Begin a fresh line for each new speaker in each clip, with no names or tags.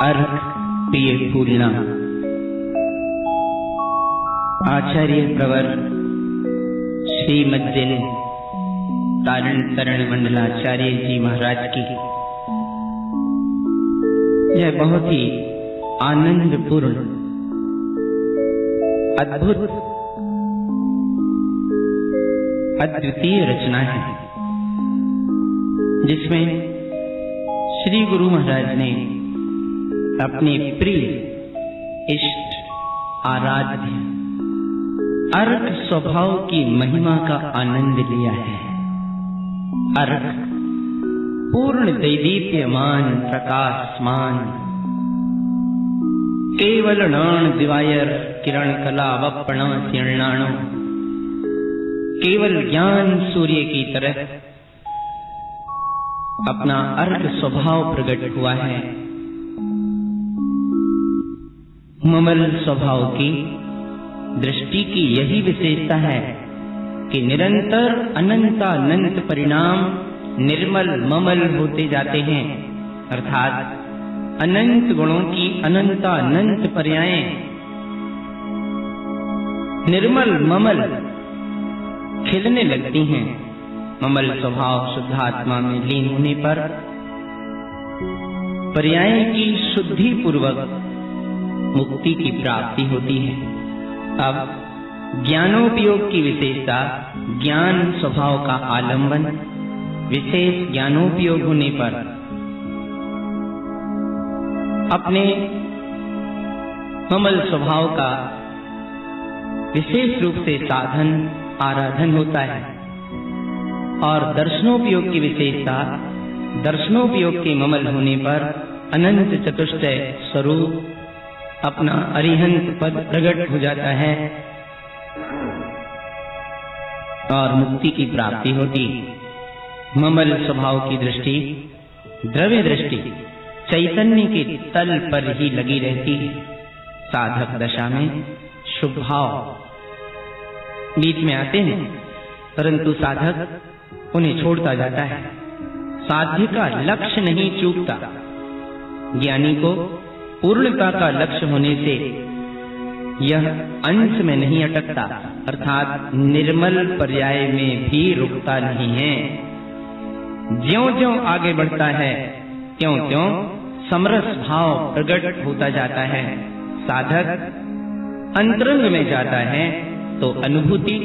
अर्घ पिए फूलना। आचार्य प्रवर श्रीमद्दिन तारण तरण मंडलाचार्य जी महाराज की यह बहुत ही आनंदपूर्ण अद्भुत अद्वितीय रचना है, जिसमें श्री गुरु महाराज ने अपने प्रिय इष्ट आराध्य अर्घ स्वभाव की महिमा का आनंद लिया है। अर्घ पूर्ण दैदीप्यमान प्रकाशमान केवल नाण दिवायर किरण कला वपण तीर्णाणो, केवल ज्ञान सूर्य की तरह अपना अर्घ स्वभाव प्रकट हुआ है। ममल स्वभाव की दृष्टि की यही विशेषता है कि निरंतर अनंतानंत परिणाम निर्मल ममल होते जाते हैं, अर्थात अनंत गुणों की अनंतानंत पर्यायें निर्मल ममल खिलने लगती हैं। ममल स्वभाव शुद्धात्मा में लीन होने पर पर्याय की शुद्धि पूर्वक मुक्ति की प्राप्ति होती है। अब ज्ञानोपयोग की विशेषता ज्ञान स्वभाव का आलंबन, विशेष ज्ञानोपयोग होने पर अपने ममल स्वभाव का विशेष रूप से साधन आराधन होता है। और दर्शनोपयोग की विशेषता दर्शनोपयोग के ममल होने पर अनंत चतुष्टय स्वरूप अपना अरिहंत पद प्रकट हो जाता है और मुक्ति की प्राप्ति होती। ममल स्वभाव की दृष्टि द्रव्य दृष्टि चैतन्य के तल पर ही लगी रहती है। साधक दशा में शुभ भाव बीच में आते हैं, परंतु साधक उन्हें छोड़ता जाता है। साध्य का लक्ष्य नहीं चूकता। ज्ञानी को पूर्णता का लक्ष्य होने से यह अंश में नहीं अटकता, अर्थात निर्मल पर्याय में भी रुकता नहीं है। ज्यों-ज्यों आगे बढ़ता है त्यों-त्यों समरस भाव प्रकट होता जाता है। साधक अंतरंग में जाता है तो अनुभूति,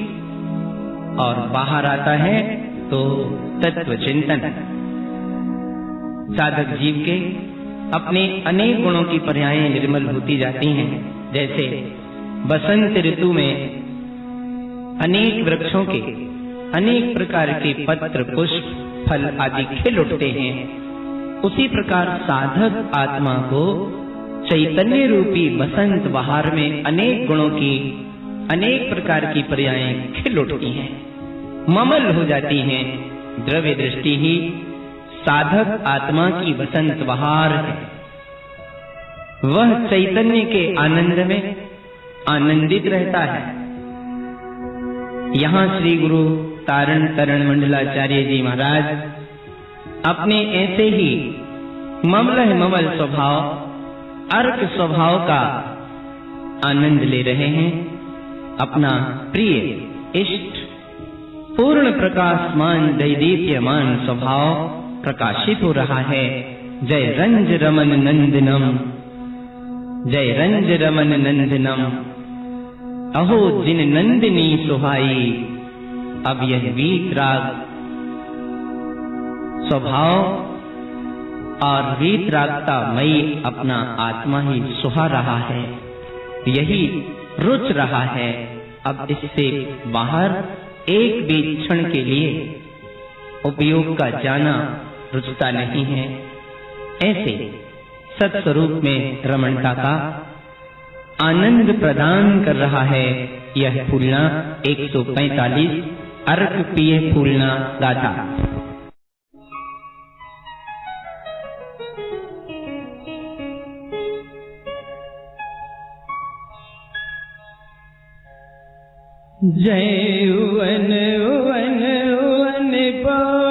और बाहर आता है तो तत्व चिंतन। साधक जीव के अपने अनेक गुणों की पर्यायें निर्मल होती जाती हैं। जैसे बसंत ऋतु में अनेक वृक्षों के अनेक प्रकार के पत्र पुष्प फल आदि खिल उठते हैं, उसी प्रकार साधक आत्मा को चैतन्य रूपी बसंत बहार में अनेक गुणों की अनेक प्रकार की पर्यायें खिल उठती हैं, ममल हो जाती हैं। द्रव्य दृष्टि ही साधक आत्मा की बसंत बहार है। वह चैतन्य के आनंद में आनंदित रहता है। यहाँ श्री गुरु तारण तरण मंडलाचार्य जी महाराज अपने ऐसे ही ममल स्वभाव अर्क स्वभाव का आनंद ले रहे हैं। अपना प्रिय इष्ट पूर्ण प्रकाशमान दैदीप्यमान स्वभाव प्रकाशित हो रहा है। जय रंज रमन नंदनम, जय रंज रमन नंदनम, अहो जिन नंदिनी सुहाई। अब यह वीतराग स्वभाव और वीतरागता मई अपना आत्मा ही सुहा रहा है, यही रुच रहा है। अब इससे बाहर एक भी क्षण के लिए उपयोग का जाना रुचता नहीं है। ऐसे सत्स्वरूप में रमणता का आनंद प्रदान कर रहा है यह फूलना 145 अर्घ पिए फूलना गाथा। जय उवन उवन उवन पा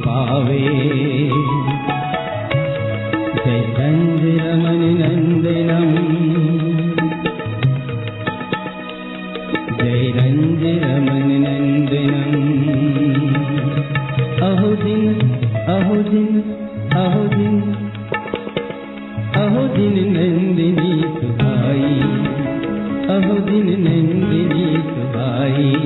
सुहावे। जय रंज रमन नंदनम, जय रंज रमन नंदनम। अहो दिन अहो दिन अहो दिन, अहो दिन नंदिनी सुहाई, अहो दिन नंदिनी सुहाई।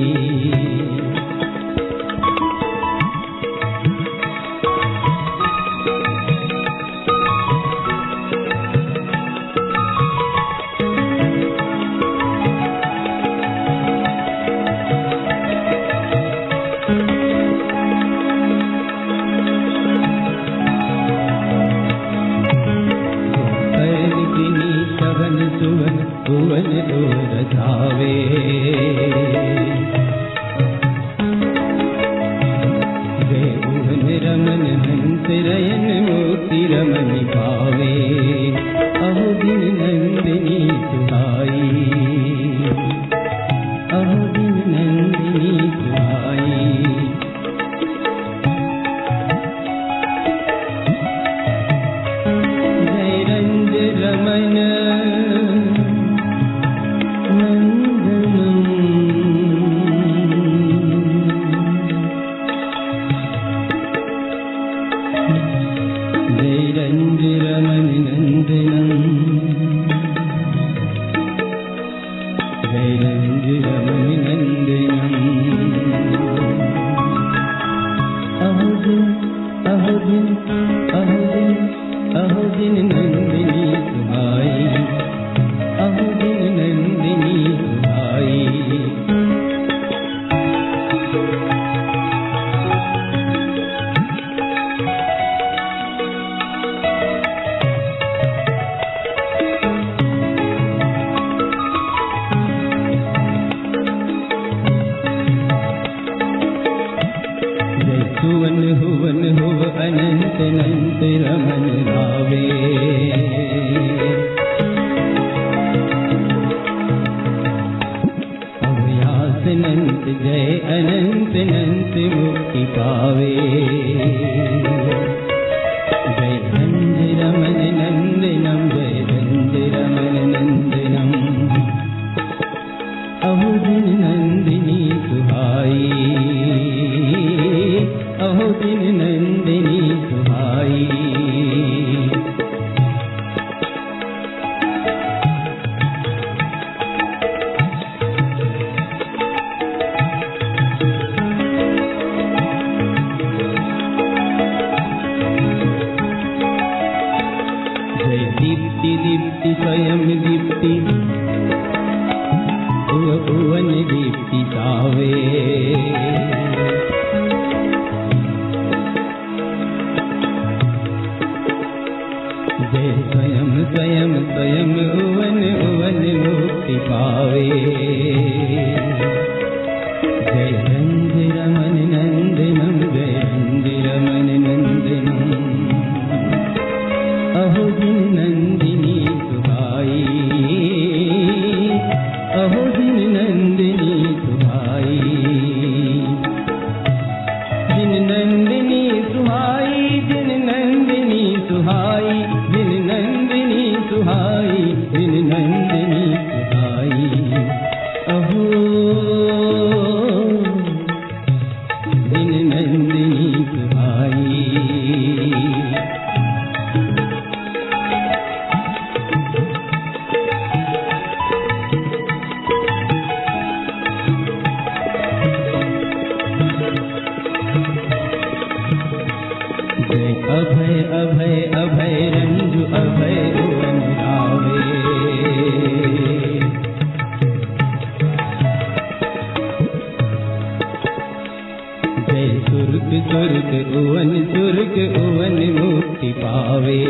सुवन हुवन हुव अनंत अनंत रमन रावे। अभयास अनंत जय अनंत अनंत मुक्ति पावे। जय धन्य रमन नंदनम जय धन्य रमन नंदनम। अहो दिन नंदिनी सुहाई, अहो दिन नंदिनी सुहाई। जय दीप्ति दीप्ति स्वयं दीप्ति भुवन दीप्ति सावे। जय स्वयं स्वयं स्वयं उवन उवन मुक्ति पावे। जय रंग रमन नंदनम जय रंग रमन नंदनम। अहो दिन नंदिनी सुहाई, अहो दिन नंदिनी सुहाई। दिन नंदिनी सुहाई, दिन नंदिनी सुहाई, दिन नंदिनी सुहाई, दिन नंदिनी सुहाई। अहो दिन नंदिनी सुहाई। जय अभय अभय अभय रंजु अभय उवन रावे। जय सुर्ग सुर्ग उवन मुक्ति पावे।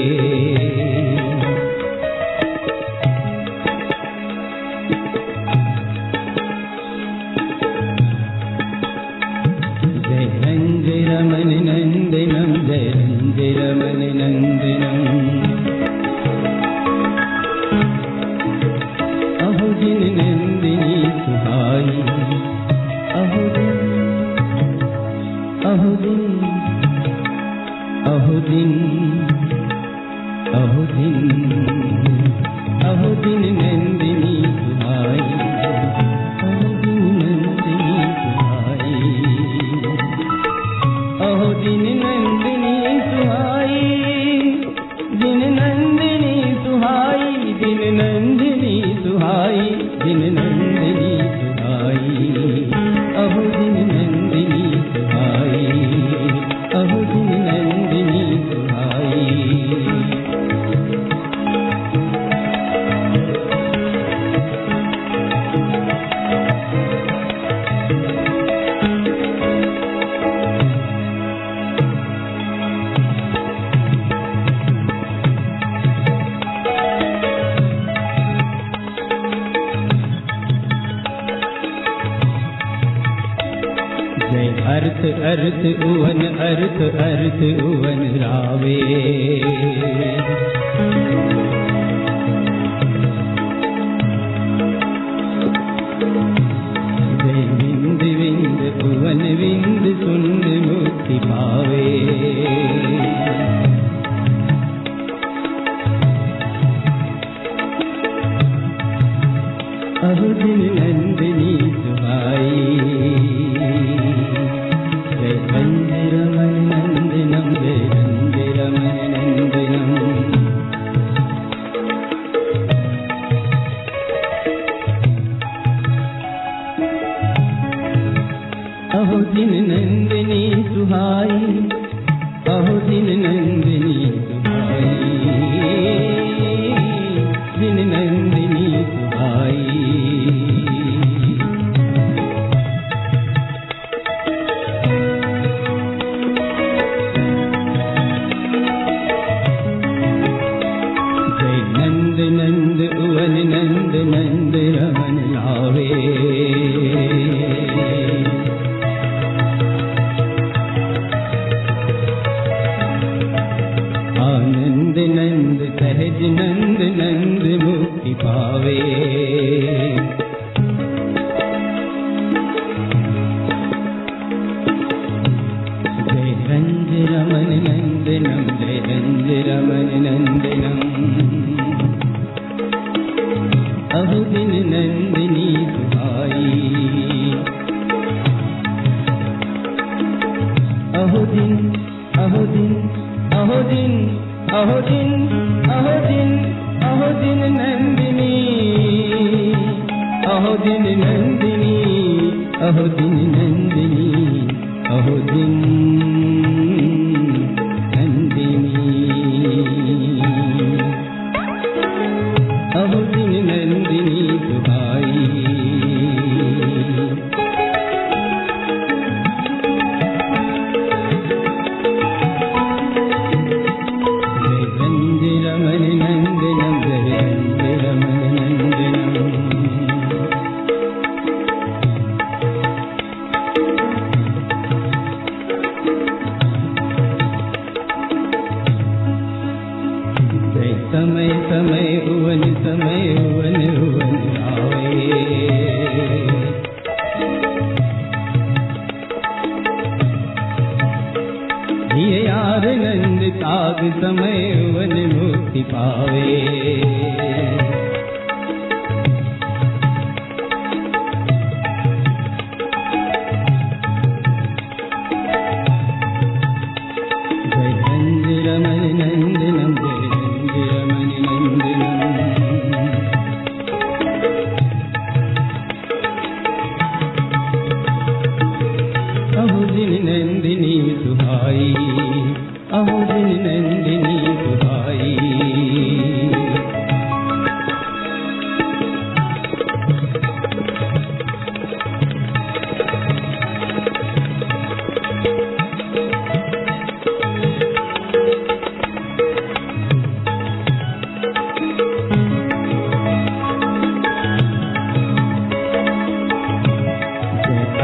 जय रंग रमन नंदनम जय रंग रमन नंदनम। अहो दिन नंदिनी सुहाई, अहो दिन अहो दिन अहो दिन अहो दिन अहो दिन नंदिनी सुहाई, अहो दिन नंदिनी सुहाई। अहो दिन नंदिनी सुहाई, दिन नंदिनी सुहाई, दिन नंदिनी सुहाई, दिन नंदिनी सुहाई। अहो दिन नंदिनी सुहाई, अहो दिन नंदिनी सुहाई। जय अर्थ अर्थ उवन अर्थ अर्थ उवन रावे। जय विंद विंद उवन विंद सुंद मुक्ति पावे। अहो दिन नंदिनी सुहाई। जय रंग रमन नंदनम जय रंग रमन नंदनम। अहो दिन नंदिनी सुहाई, अहो दिन नंदिनी सुहाई, दिन नंदिनी सुहाई। जय नंद नंद उवन नंद नंद रमन लावे। रमन नंदनम जय रंज रमन नंदनम अहो दिन नंदिनी सुहाई अहो दिन अहो दिन अहो दिन अहो दिन अहो दिन अहो दिन नंदिनी अहो दिन नंदिनी अहो दिन नंदिनी अहो दिन नंदिनी अहो दिन नंदिनी सुहाई समय समय उवन समय उवन उवन आवे ये यार नंद ताग समय उवन मुक्ति पावे जय रंज रमन नंदनम अहो दिन नंदिनी सुहाई अहो दिन नंदिनी सुहाई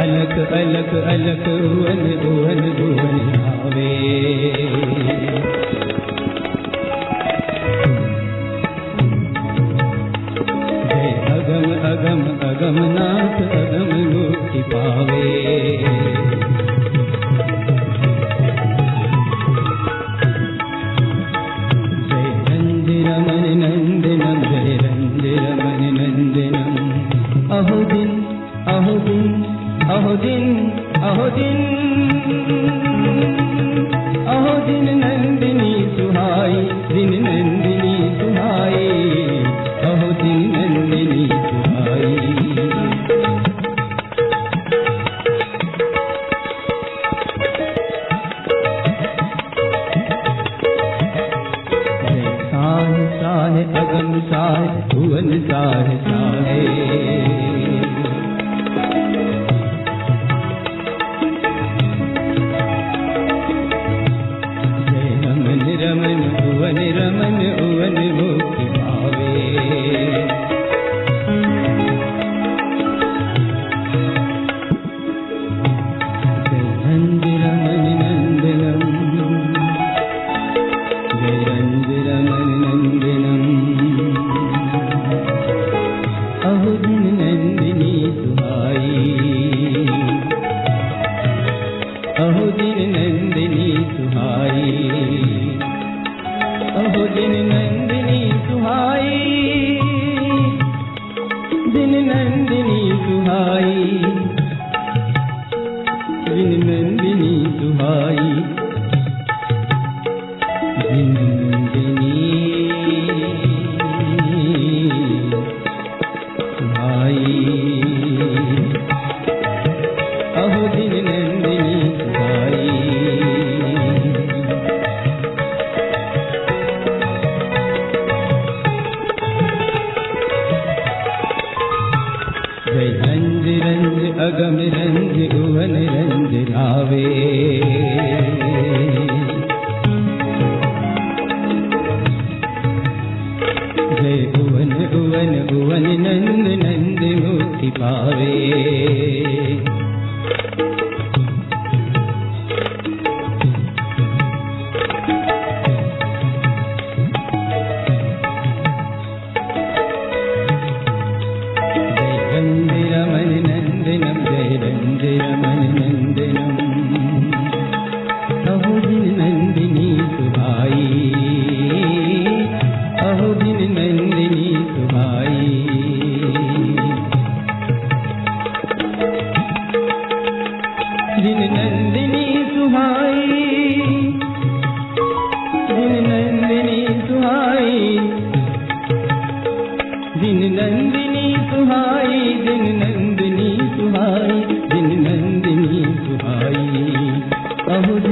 अलग अलग अलग उवन उवन उवन आवे जय अगम अगम अगम नाथ अगम मुक्ति पावे जय रंज रमन नंदनम जय रंज रमन नंदनम अहो दिन अहो दिन अहो दिन अहो दिन अहो दिन नंदिनी सुहाई दिन नंदिनी सुहाई अहो दिन नंदिनी सुहाई जय साह साह अगम साह भुवन साह साहे रमन उवन मुक्ति पावे जय रंज रमन नंदनम जय रंज रमन नंदनम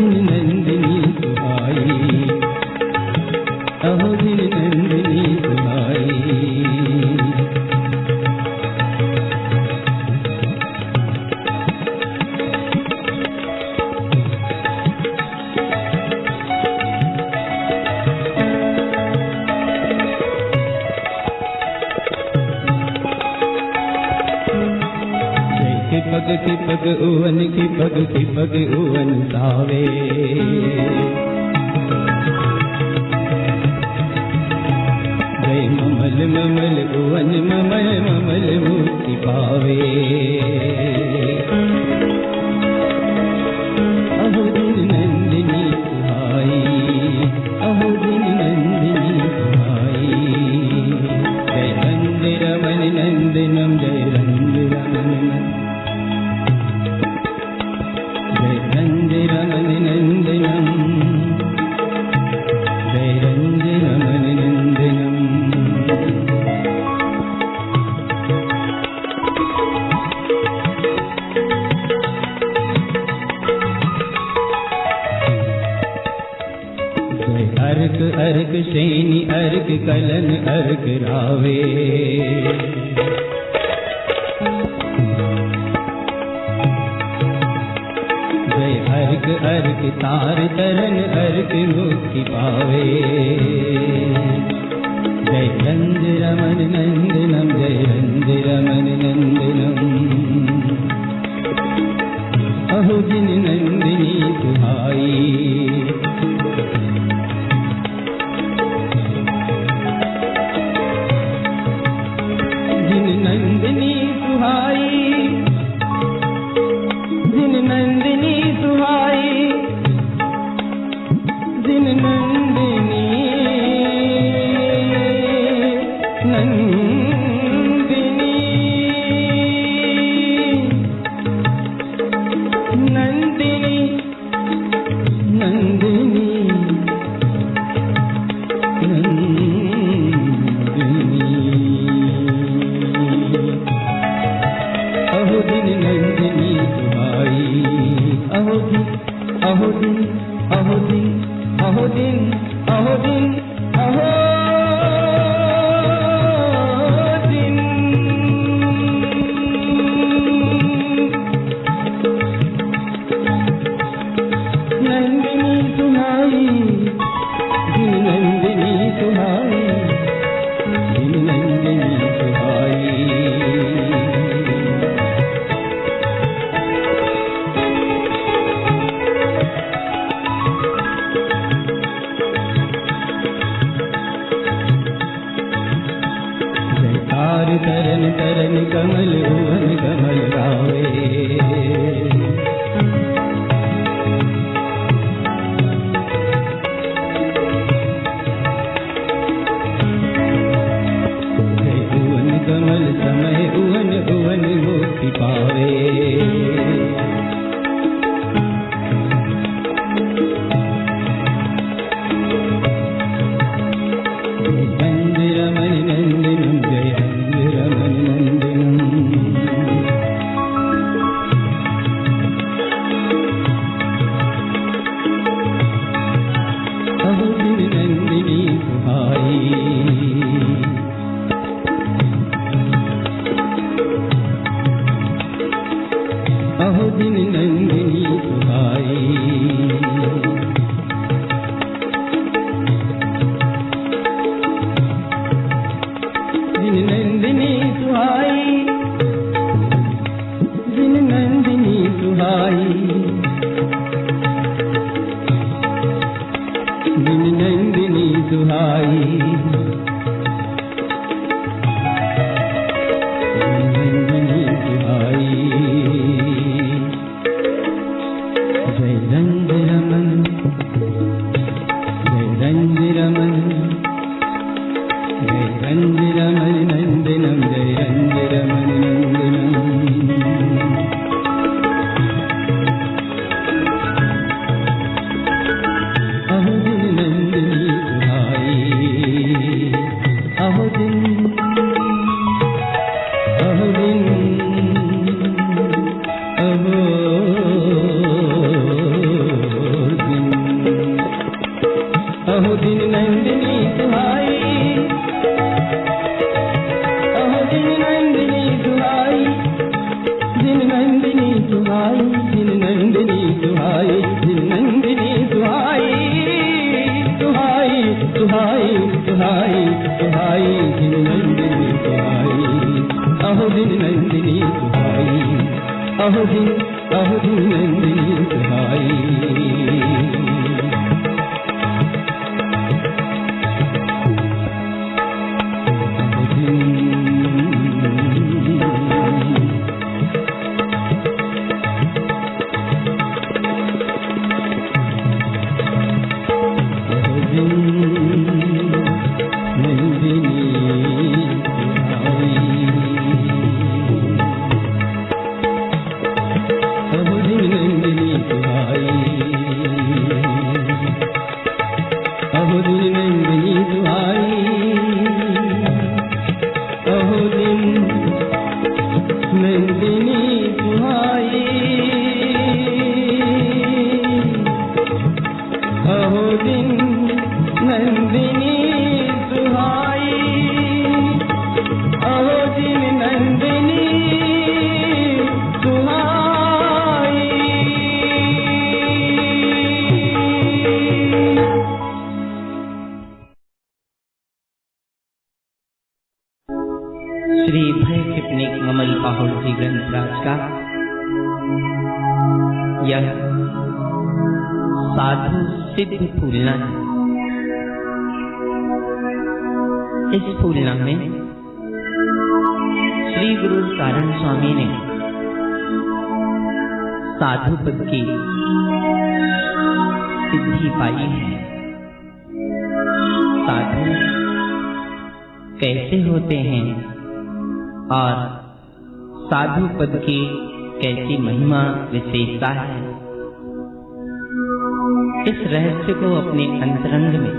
दिन नंदिनी सुहाई, अहो दिन नंदिनी सुहाई। खिपग उवन खिपग उवन सावे, जय ममल ममल उवन ममल ममल मुक्ति पावे। अहो दिन नंदिनी सुहाई, अहो दिन नंदिनी सुहाई। जय नंद रमन नंदनम, जय नंद रमन रमन नंदनम, जय रंज रमन नंदनम। जय अर्क अर्क शैनी अर्क कलन अर्क रावे, अर्क अर्क तार तरन अर्क मुक्ति पावे। जय रंज रमन नंदनम, जय रंज रमन नंदनम। अहो दिन नंदिनी सुहाई, दिन नंदिनी सुहाई, दिन नंदिनी सुहाई, दिन नंदिनी नंदिनी नंदिनी नंदिनी नंदिनी। अहो दिन नंदिनी सुहाई, अहो दिन अहो दिन अहो दिन अहो दिन अहो दिन अहो दिन। नंदिनी सुहाई, दिन नंदिनी सुहाई, दिन नंदिनी सुहाई। तरन तरन कमल भुवन कमल गावे, सुहाई सुहाई सुहाई दिन नंदिनी सुहाई, अहो दिन नंदिनी सुहाई, अहो दिन नंदिनी सुहाई।
साधु सिद्ध फूलना है। इस फूलना में श्री गुरु सारण स्वामी ने साधु पद की सिद्धि पाई है। साधु कैसे होते हैं और साधु पद की कैसी महिमा विशेषता है, इस रहस्य को अपने अंतरंग में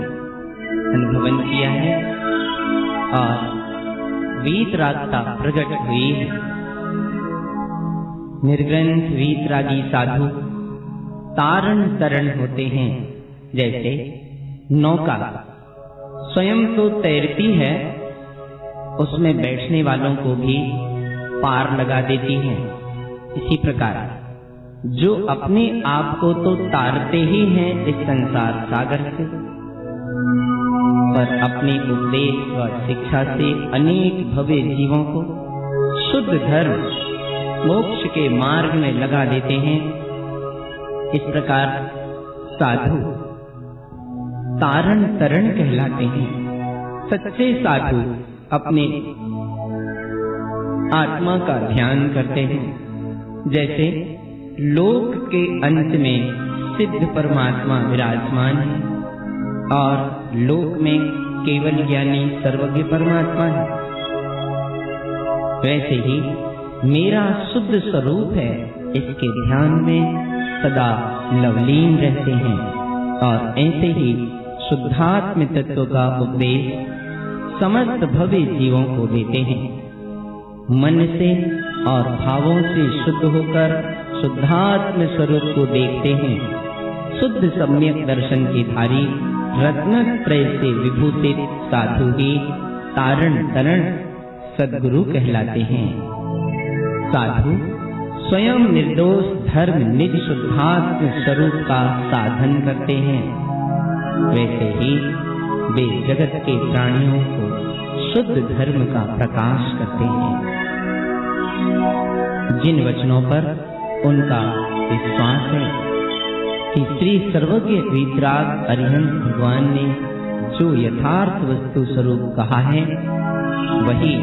अनुभवन किया है और वीतरागता प्रकट हुई है। निर्ग्रंथ वीतरागी साधु तारण तरण होते हैं। जैसे नौका स्वयं तो तैरती है, उसमें बैठने वालों को भी पार लगा देती है। इसी प्रकार जो अपने आप को तो तारते ही हैं इस संसार सागर से, पर अपने उपदेश और शिक्षा से अनेक भव्य जीवों को शुद्ध धर्म मोक्ष के मार्ग में लगा देते हैं। इस प्रकार साधु तारण तरण कहलाते हैं। सच्चे साधु अपने आत्मा का ध्यान करते हैं। जैसे लोक के अंत में सिद्ध परमात्मा विराजमान है और लोक में केवल ज्ञानी सर्वज्ञ परमात्मा है, वैसे ही मेरा शुद्ध स्वरूप है, इसके ध्यान में सदा लवलीन रहते हैं और ऐसे ही शुद्धात्म तत्व का उपदेश समस्त भव्य जीवों को देते हैं। मन से और भावों से शुद्ध होकर शुद्धात्म स्वरूप को देखते हैं। शुद्ध सम्यक दर्शन के धारी रत्नत्रय से विभूषित साधु ही तारण तरण सद्गुरु कहलाते हैं। साधु स्वयं निर्दोष धर्म निज शुद्धात्म स्वरूप का साधन करते हैं। वैसे ही वे जगत के प्राणियों को शुद्ध धर्म का प्रकाश करते हैं। जिन वचनों पर उनका विश्वास है कि श्री सर्वज्ञ वीतराग अरिहंत भगवान ने जो यथार्थ वस्तु स्वरूप कहा है वही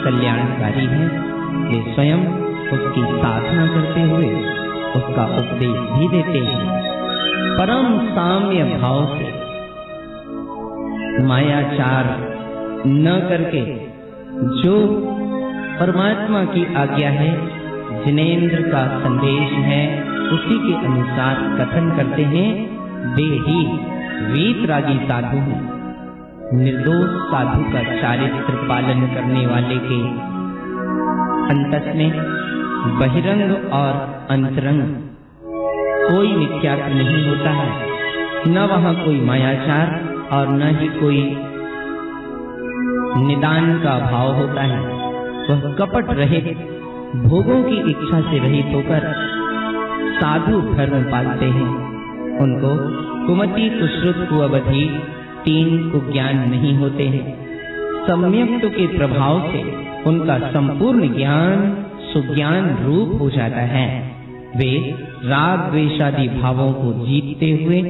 कल्याणकारी है, वे स्वयं उसकी साधना करते हुए उसका उपदेश भी देते हैं। परम साम्य भाव से मायाचार न करके जो परमात्मा की आज्ञा है, जिनेन्द्र का संदेश है, उसी के अनुसार कथन करते हैं, वे ही वीतरागी साधु हैं। निर्दोष साधु का चारित्र पालन करने वाले के अंतस में बहिरंग और अंतरंग कोई मिथ्यात्व नहीं होता है, न वहाँ कोई मायाचार और न ही कोई निदान का भाव होता है। वह कपट रहित, भोगों की इच्छा से रहित होकर साधु धर्म पालते हैं। उनको कुमति कुश्रुत कुअवधि तीन को ज्ञान नहीं होते हैं। सम्यक्त के प्रभाव से उनका संपूर्ण ज्ञान सुज्ञान रूप हो जाता है। वे राग द्वेषादि भावों को जीतते हुए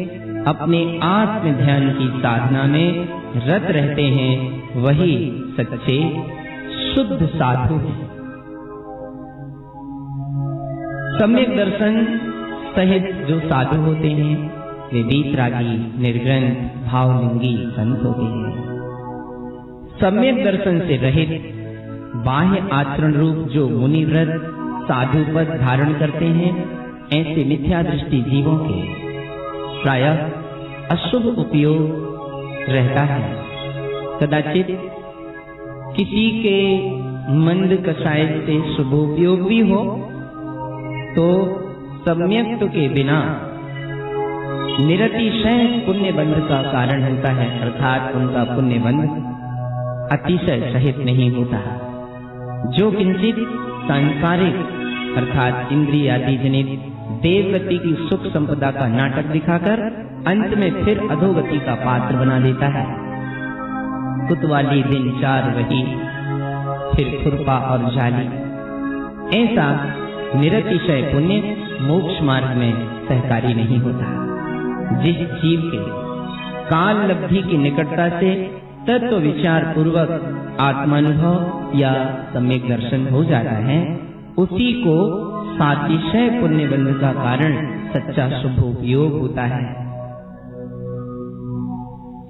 अपने आत्म ध्यान की साधना में रत रहते हैं। वही सच्चे शुद्ध साधु हैं। सम्यक दर्शन सहित जो साधु होते हैं वे वीतरागी, निर्ग्रंथ, भावलिंगी संत होते हैं। सम्यक दर्शन से रहित बाह्य आचरण रूप जो मुनि व्रत साधु पद धारण करते हैं, ऐसे मिथ्या दृष्टि जीवों के प्रायः अशुभ उपयोग रहता है। कदाचित किसी के मंद कषाय से शुभ उपयोग भी हो तो सम्यक्त के बिना निरतिशय पुण्य बंध का कारण होता है, अर्थात उनका पुण्य बंध अतिशय सहित नहीं होता। जो किंचित सांसारिक अर्थात इंद्रियादि जनित देवगति की सुख संपदा का नाटक दिखाकर अंत में फिर अधोगति का पात्र बना देता है। कुतवाली दिन चार वही, फिर खुरपा और जाली, ऐसा निरतिशय पुण्य मोक्ष मार्ग में सहकारी नहीं होता। जिस जीव के काल लब्धि की निकटता से तत्व विचार पूर्वक आत्मानुभव या सम्यक दर्शन हो जाता है, उसी को सातिशय पुण्य बंध का कारण सच्चा शुभ उपयोग होता है।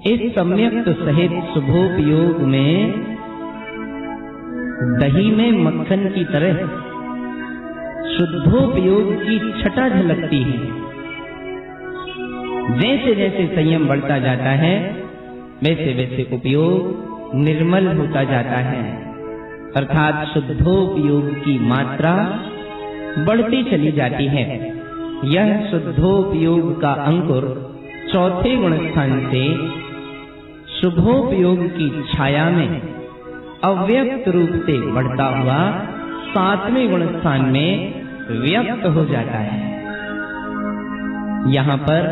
इस सम्यक सहित शुभोपयोग में दही में मक्खन की तरह शुद्धोपयोग की छटा झलकती है। जैसे जैसे संयम बढ़ता जाता है वैसे वैसे उपयोग निर्मल होता जाता है, अर्थात शुद्धोपयोग की मात्रा बढ़ती चली जाती है। यह शुद्धोपयोग का अंकुर चौथे गुणस्थान से शुभोपयोग की छाया में अव्यक्त रूप से बढ़ता हुआ सातवें गुणस्थान में व्यक्त हो जाता है। यहाँ पर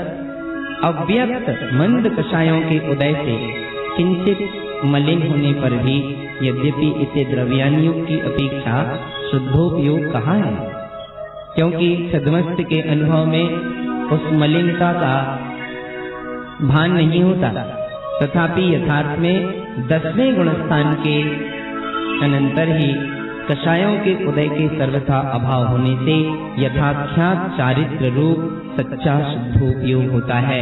अव्यक्त मंद कषायों के उदय से किंचित मलिन होने पर भी यद्यपि इसे द्रव्यानुयोग की अपेक्षा शुद्धोपयोग कहा है, क्योंकि छद्मस्त के अनुभव में उस मलिनता का भान नहीं होता। तथापि यथार्थ में 10वें गुणस्थान के अनंतर ही कषायों के उदय के सर्वथा अभाव होने से यथाख्यात चारित्र रूप सच्चा शुद्धोपयोग होता है।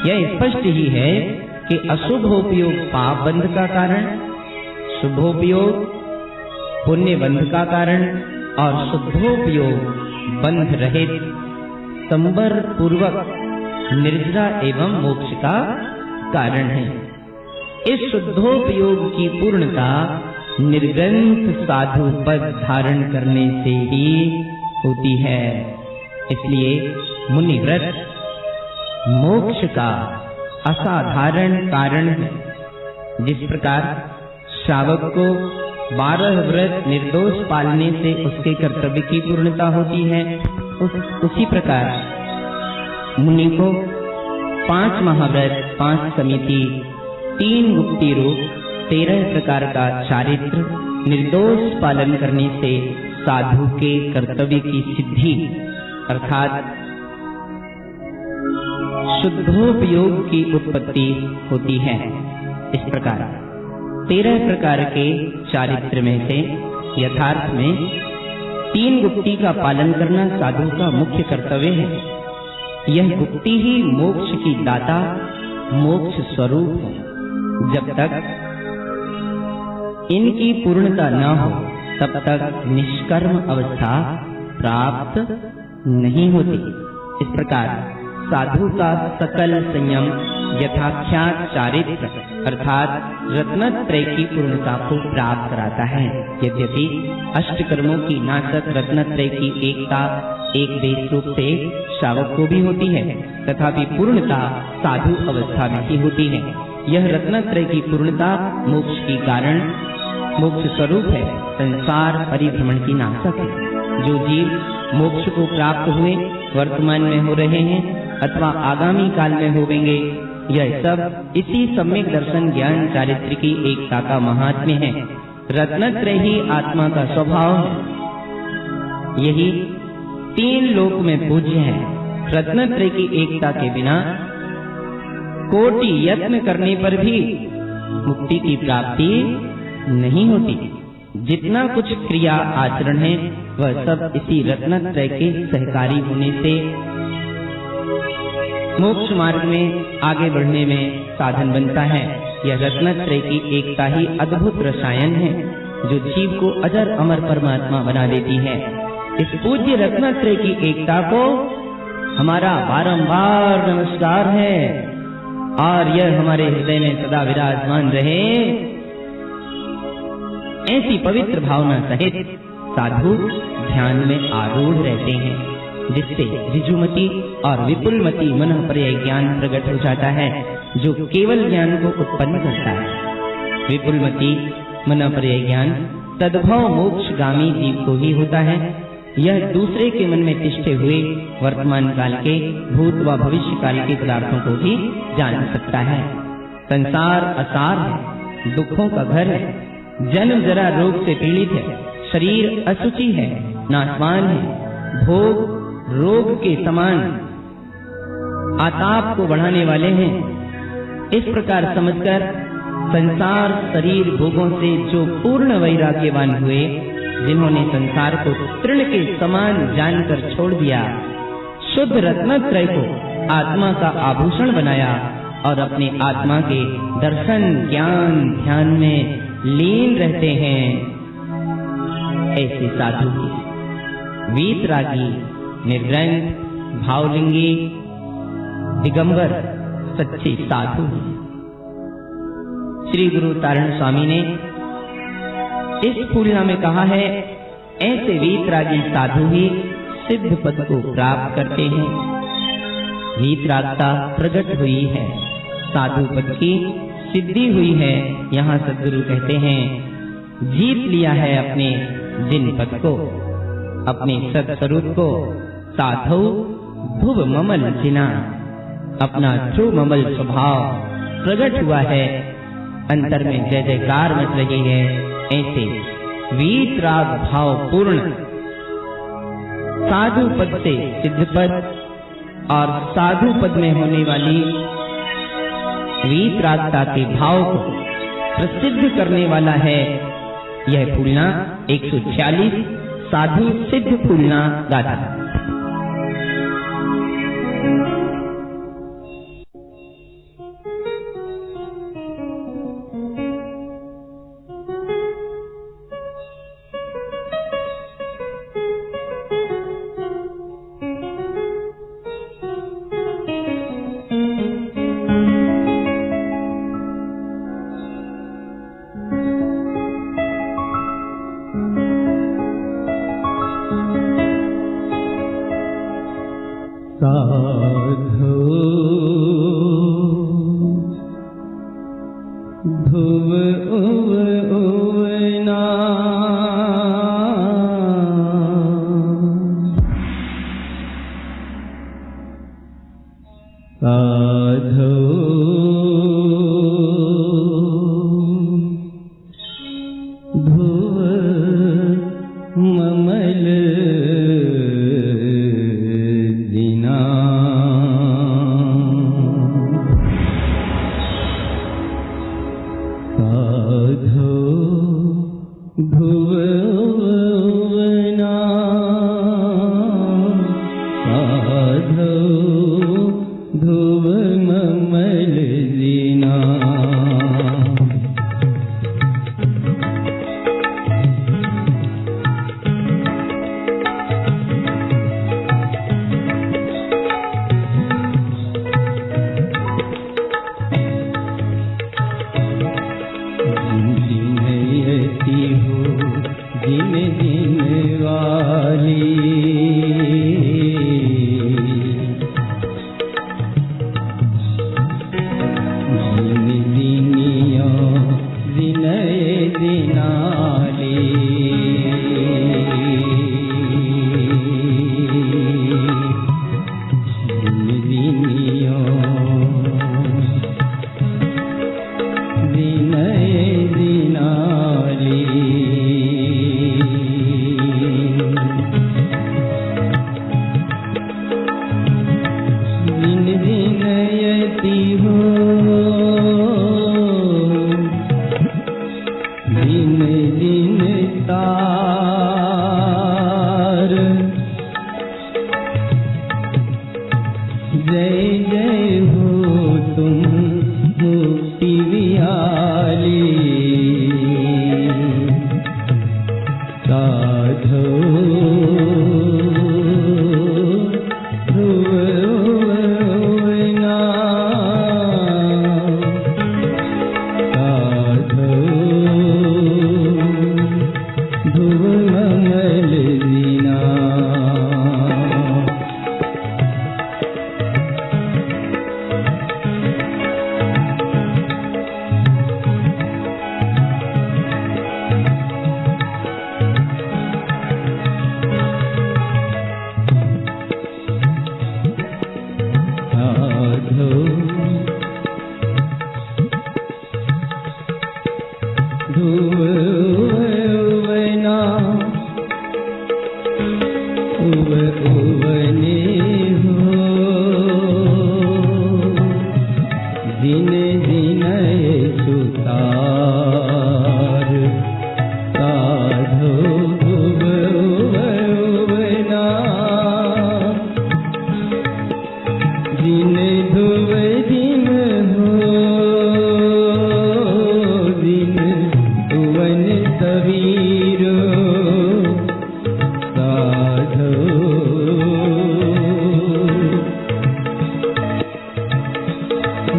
यह स्पष्ट ही है कि अशुभोपयोग पाप बंध का कारण, शुभोपयोग पुण्य बंध का कारण और शुद्धोपयोग बंध रहित संबर पूर्वक निर्जरा एवं मोक्ष का कारण है। इस शुद्धोपयोग की पूर्णता निर्ग्रंथ साधु पद धारण करने से ही होती है। इसलिए मुनि व्रत मोक्ष का असाधारण कारण है। जिस प्रकार श्रावक को 12 व्रत निर्दोष पालने से उसके कर्तव्य की पूर्णता होती है, उसी प्रकार मुनि को 5 महाव्रत, 5 समिति, 3 गुप्ती रूप 13 प्रकार का चारित्र निर्दोष पालन करने से साधु के कर्तव्य की सिद्धि अर्थात शुद्धोपयोग की उत्पत्ति होती है। इस प्रकार 13 प्रकार के चारित्र में से यथार्थ में 3 गुप्ती का पालन करना साधु का मुख्य कर्तव्य है। यह गुप्ती ही मोक्ष की दाता, मोक्ष स्वरूप है। जब तक इनकी पूर्णता न हो तब तक निष्कर्म अवस्था प्राप्त नहीं होती। इस प्रकार साधु का सकल संयम यथाख्यात चारित्र अर्थात रत्नत्रय की पूर्णता को प्राप्त कराता है। यद्यपि अष्टकर्मों की नाशक रत्नत्रय की एकता एक देश रूप से श्रावक को भी होती है, तथापि पूर्णता साधु अवस्था में ही होती है। यह रत्नत्रय की पूर्णता मोक्ष की कारण, मोक्ष स्वरूप है, संसार परिभ्रमण की नाशक है। जो जीव मोक्ष को प्राप्त हुए वर्तमान में हो रहे हैं अथवा आगामी काल में होवेंगे, यह सब इसी सम्यक दर्शन ज्ञान चारित्र की एकता का महात्म्य है। रत्नत्रय ही आत्मा का स्वभाव है। यही तीन लोक में पूज्य है। रत्नत्रय की एकता के बिना कोटि यत्न करने पर भी मुक्ति की प्राप्ति नहीं होती। जितना कुछ क्रिया आचरण है वह सब इसी रत्नत्रय के सहकारी होने से मोक्ष मार्ग में आगे बढ़ने में साधन बनता है। यह रत्नत्रय की एकता ही अद्भुत रसायन है जो जीव को अजर अमर परमात्मा बना देती है। इस पूज्य रत्नत्रय की एकता को हमारा बारंबार नमस्कार है और यह हमारे हृदय में सदा विराजमान रहे। ऐसी पवित्र भावना सहित साधु ध्यान में आरूढ़ रहते हैं, जिससे ऋजुमति और विपुलमति मन पर्याय ज्ञान प्रकट हो जाता है जो केवल ज्ञान को उत्पन्न करता है। विपुलमति मन पर्याय ज्ञान तद्भव मोक्षगामी जीव को ही होता है। यह दूसरे के मन में तिष्ठे हुए वर्तमान काल के भूत व भविष्य काल के पदार्थों को भी जान सकता है। संसार असार है, दुखों का घर है, जन्म जरा रोग से पीड़ित है, शरीर असुचि है, नाशवान है, भोग रोग के समान आताप को बढ़ाने वाले हैं। इस प्रकार समझकर संसार शरीर भोगों से जो पूर्ण वैराग्यवान हुए, जिन्होंने संसार को तृण के समान जानकर छोड़ दिया, शुद्ध रत्नत्रय को आत्मा का आभूषण बनाया और अपने आत्मा के दर्शन ज्ञान ध्यान में लीन रहते हैं, ऐसे साधु की वीतरागी निर्ग्रंथ भावलिंगी दिगंबर सच्चे साधु। श्री गुरु तारण स्वामी ने इस फूलना में कहा है, ऐसे वीतरागी साधु ही सिद्ध पद को प्राप्त करते हैं। वीतरागता प्रकट हुई है, साधु पद की सिद्धि हुई है। यहाँ सद्गुरु कहते हैं, जीत लिया है अपने जिन पद को, अपने सत्स्वरूप को। साधु भुव ममल जिना, अपना ध्रुव ममल स्वभाव प्रकट हुआ है, अंतर में जय जयकार मच रही है। ऐसे वीतराग भाव पूर्ण साधु पद से सिद्ध पद और साधु पद में होने वाली वीतरागता के भाव को प्रसिद्ध करने वाला है यह फूलना 146 साधु सिद्ध फूलना गाथा।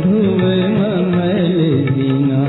धुव ममल दीना।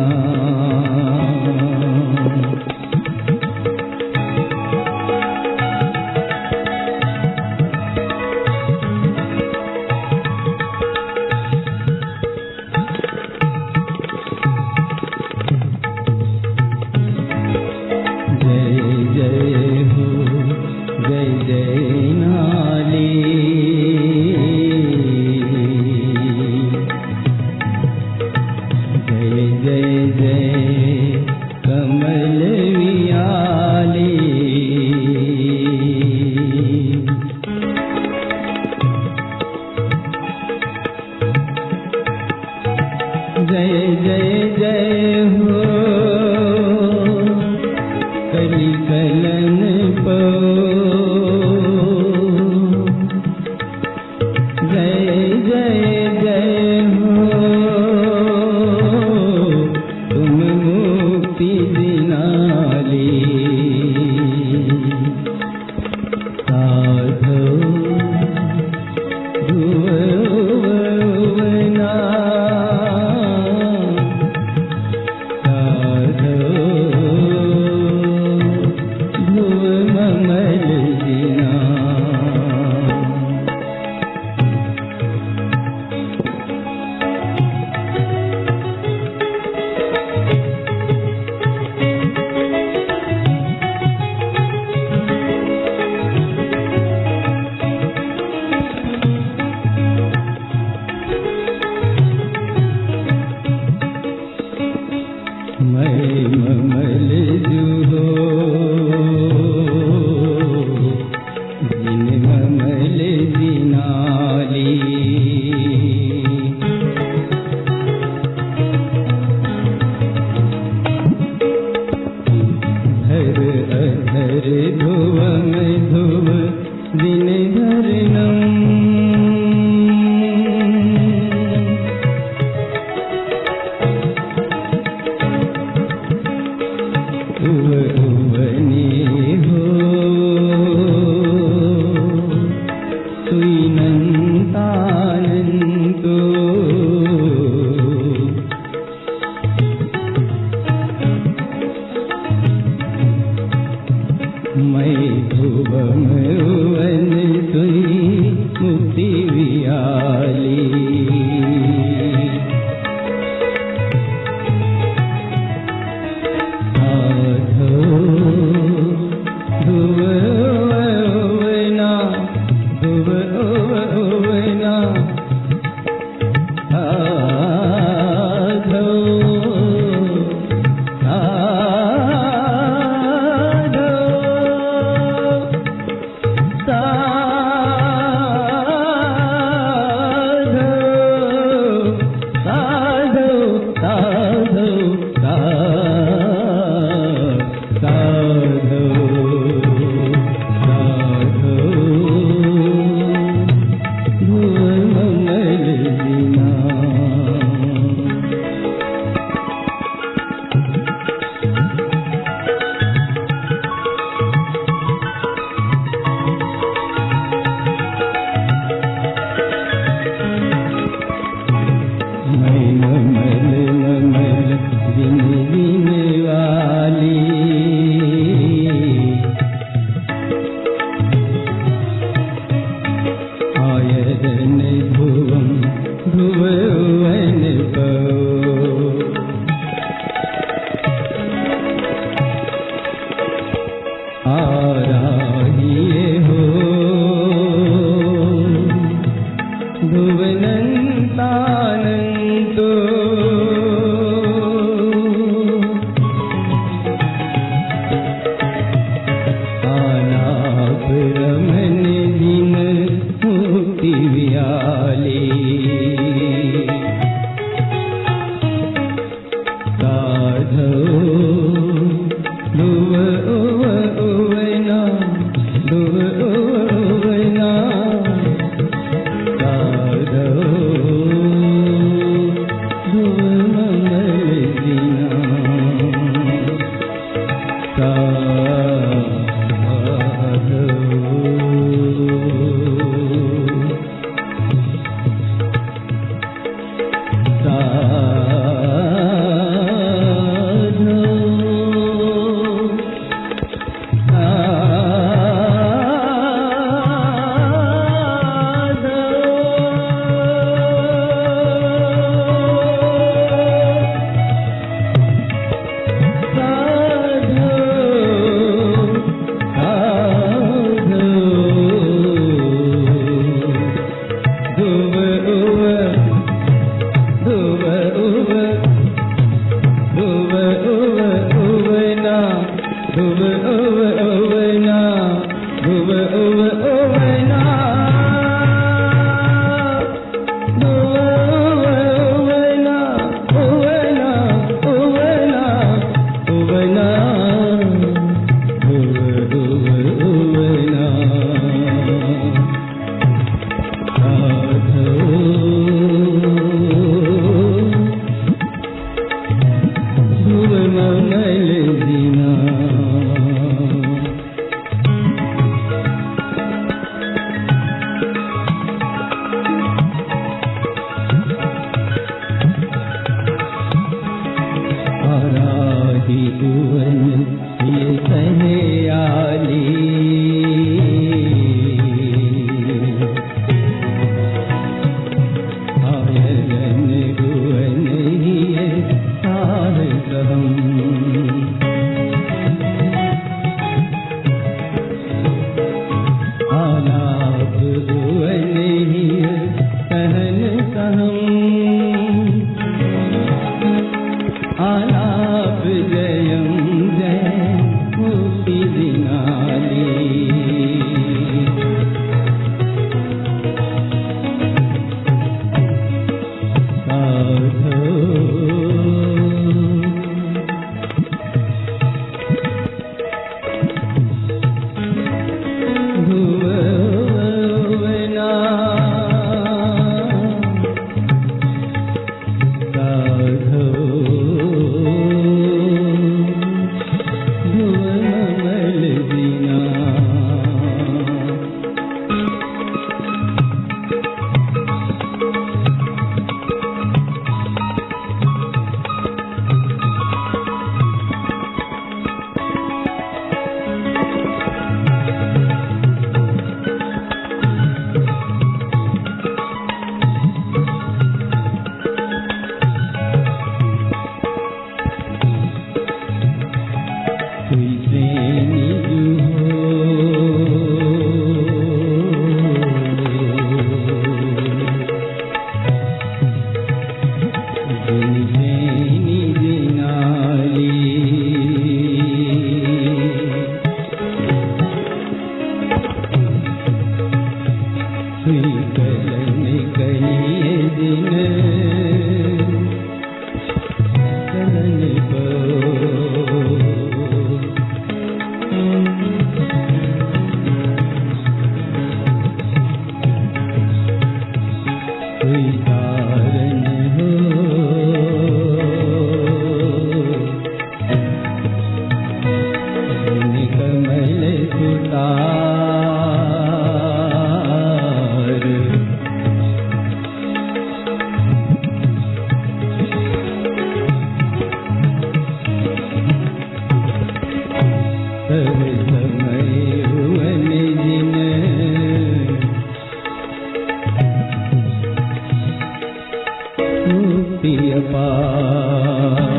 मुक्ति अपार।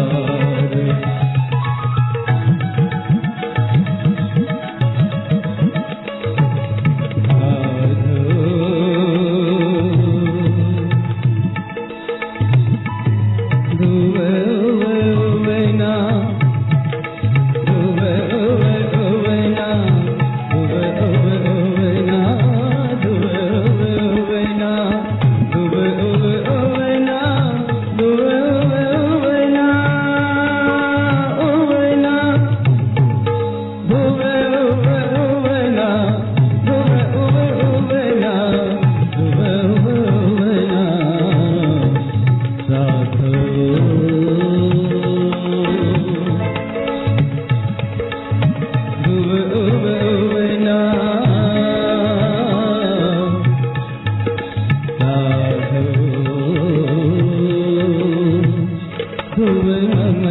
नमः